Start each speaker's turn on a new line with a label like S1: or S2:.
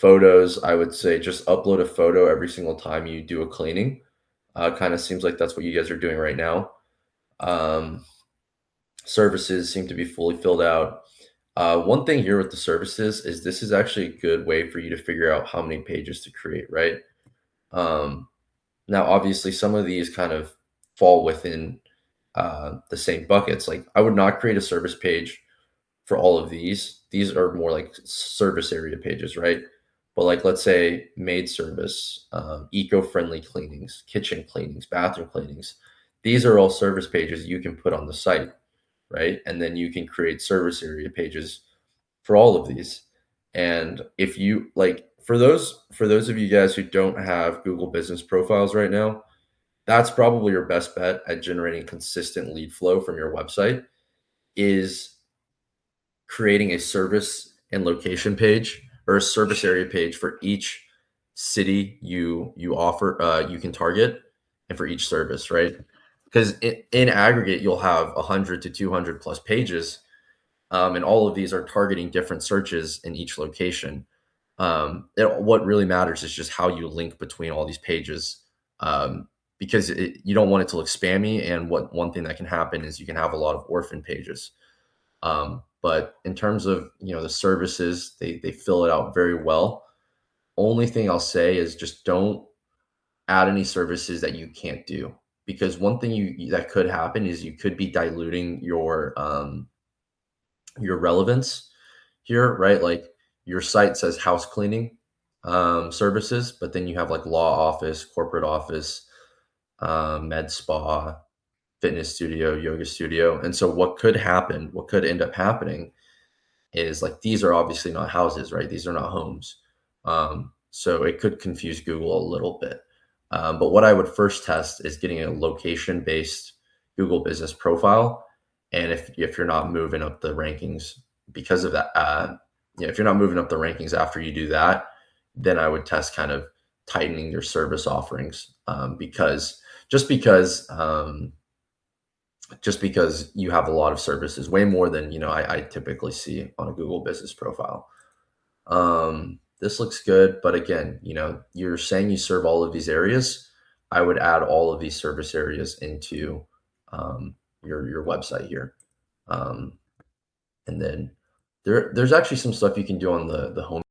S1: Photos, I would say just upload a photo every single time you do a cleaning. Kind of seems like that's what you guys are doing right now. Um, Services seem to be fully filled out. One thing here with the services is this is actually a good way for you to figure out how many pages to create, right? Um, Now, obviously, some of these kind of fall within the same buckets. Like, I would not create a service page for all of these. These are more like service area pages, right? But like, let's say maid service, eco-friendly cleanings, kitchen cleanings, bathroom cleanings. These are all service pages you can put on the site, right? And then you can create service area pages for all of these. And if you like, for those of you guys who don't have Google Business profiles right now, that's probably your best bet at generating consistent lead flow from your website is creating a service and location page or a service area page for each city you offer you can target and for each service, right? Because in aggregate you'll have 100 to 200 plus pages, and all of these are targeting different searches in each location. What really matters is just how you link between all these pages, because you don't want it to look spammy. And what one thing that can happen is you can have a lot of orphan pages. But in terms of the services, they fill it out very well. Only thing I'll say is just don't add any services that you can't do, because one thing that could happen is you could be diluting your relevance here, right? Like your site says house cleaning services, but then you have like law office, corporate office, med spa, fitness studio, yoga studio. And so what could end up happening is like these are obviously not houses, right? These are not homes. So it could confuse Google a little bit. But what I would first test is getting a location based Google business profile. And if you're not moving up the rankings because of that, if you're not moving up the rankings after you do that, then I would test kind of tightening your service offerings, because just because just because you have a lot of services, way more than I typically see on a Google business profile. This looks good, but again, you're saying you serve all of these areas. I would add all of these service areas into your website here, um, and then there's actually some stuff you can do on the home